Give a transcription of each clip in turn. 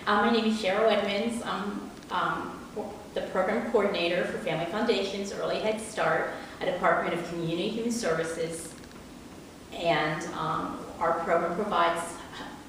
My name is Cheryl Edmonds. I'm the program coordinator for Family Foundation's Early Head Start, a Department of Community Human Services. And our program provides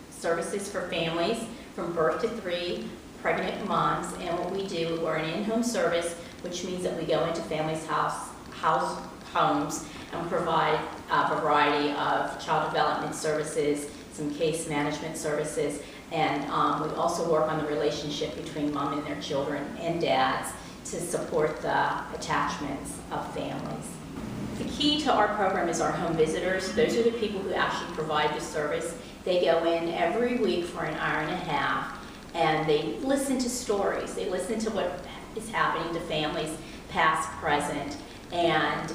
services for families from birth to 3 pregnant moms. And what we do, we're an in-home service, which means that we go into families' homes and provide a variety of child development services, some case management services, and we also work on the relationship between mom and their children and dads to support the attachments of families. The key to our program is our home visitors. Those are the people who actually provide the service. They go in every week for an hour and a half, and they listen to stories. They listen to what is happening to families, past, present, and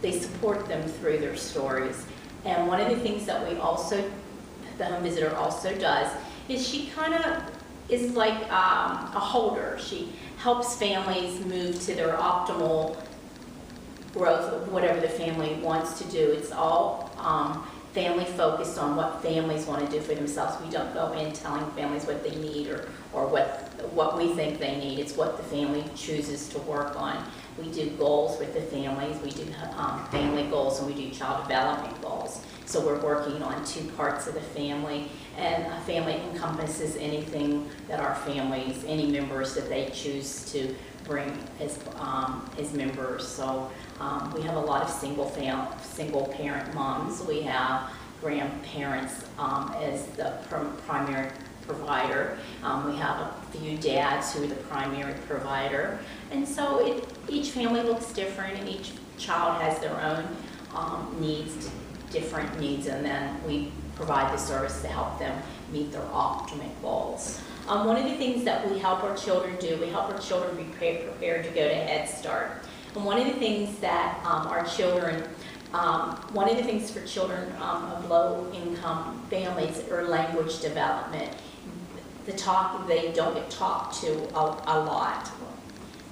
they support them through their stories. And one of the things that the home visitor also does is she kind of is like a holder. She helps families move to their optimal growth of whatever the family wants to do. It's all family focused on what families want to do for themselves. We don't go in telling families what they need or what we think they need. It's what the family chooses to work on. We do goals with the families. We do family goals, and we do child development goals. So we're working on 2 parts of the family, and a family encompasses anything that our families, any members that they choose to bring as members. So we have a lot of single parent moms. We have grandparents as the primary provider. We have a few dads who are the primary provider. And so each family looks different, and each child has their own different needs, and then we provide the service to help them meet their optimal goals. One of the things that we help our children do, we help our children be prepared to go to Head Start. And one of the things that one of the things for children of low-income families are language development. They don't get talked to a lot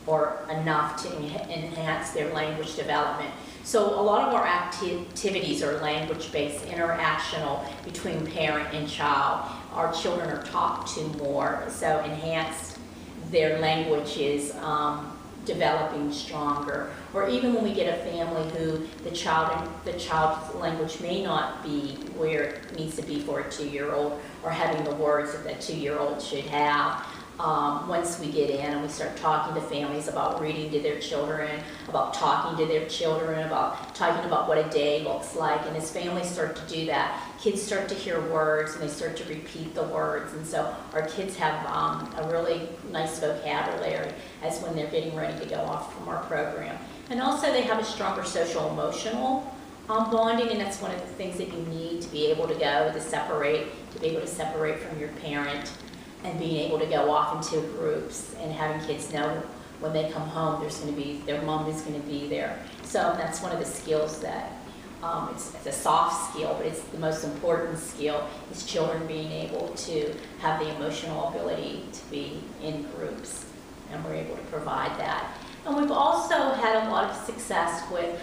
or enough to enhance their language development. So a lot of our activities are language-based, interactional between parent and child. Our children are talked to more, so enhance their language is developing stronger. Or even when we get a family who the child's language may not be where it needs to be for a 2-year-old, or having the words that that 2-year-old should have. Once we get in and we start talking to families about reading to their children, about talking to their children, about talking about what a day looks like, and as families start to do that, kids start to hear words and they start to repeat the words, and so our kids have a really nice vocabulary as when they're getting ready to go off from our program. And also they have a stronger social emotional bonding, and that's one of the things that you need to be able to be able to separate from your parent, and being able to go off into groups and having kids know when they come home their mom is going to be there. So that's one of the skills that it's a soft skill, but it's the most important skill, is children being able to have the emotional ability to be in groups, and we're able to provide that. And we've also had a lot of success with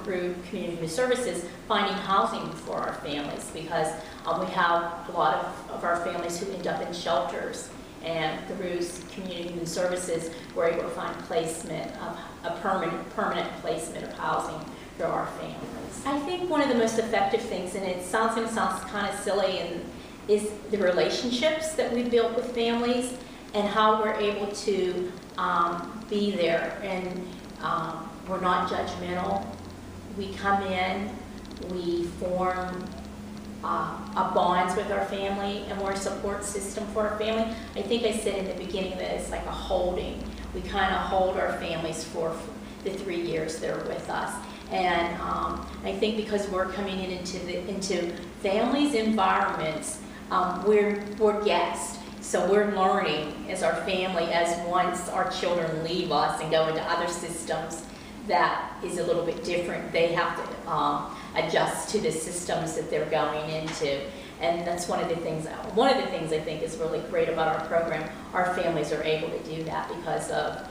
through community services, finding housing for our families, because we have a lot of our families who end up in shelters, and through community human services, we're able to find placement of a permanent placement of housing for our families. I think one of the most effective things, and it sounds kind of silly, is the relationships that we built with families and how we're able to be there. And we're not judgmental. We come in, we form bonds with our family, and we're a support system for our family. I think I said in the beginning that it's like a holding. We kind of hold our families for the 3 years they're with us. And I think because we're coming into families' environments, we're guests. So we're learning as our family, as once our children leave us and go into other systems that is a little bit different, they have to adjust to the systems that they're going into. And that's one of the things I think is really great about our program. Our families are able to do that because of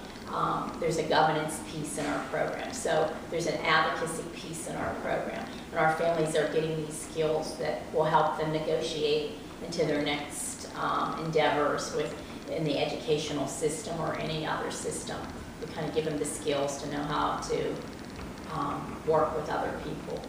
there's a governance piece in our program. So there's an advocacy piece in our program. And our families are getting these skills that will help them negotiate into their next endeavors in the educational system or any other system. We kind of give them the skills to know how to work with other people.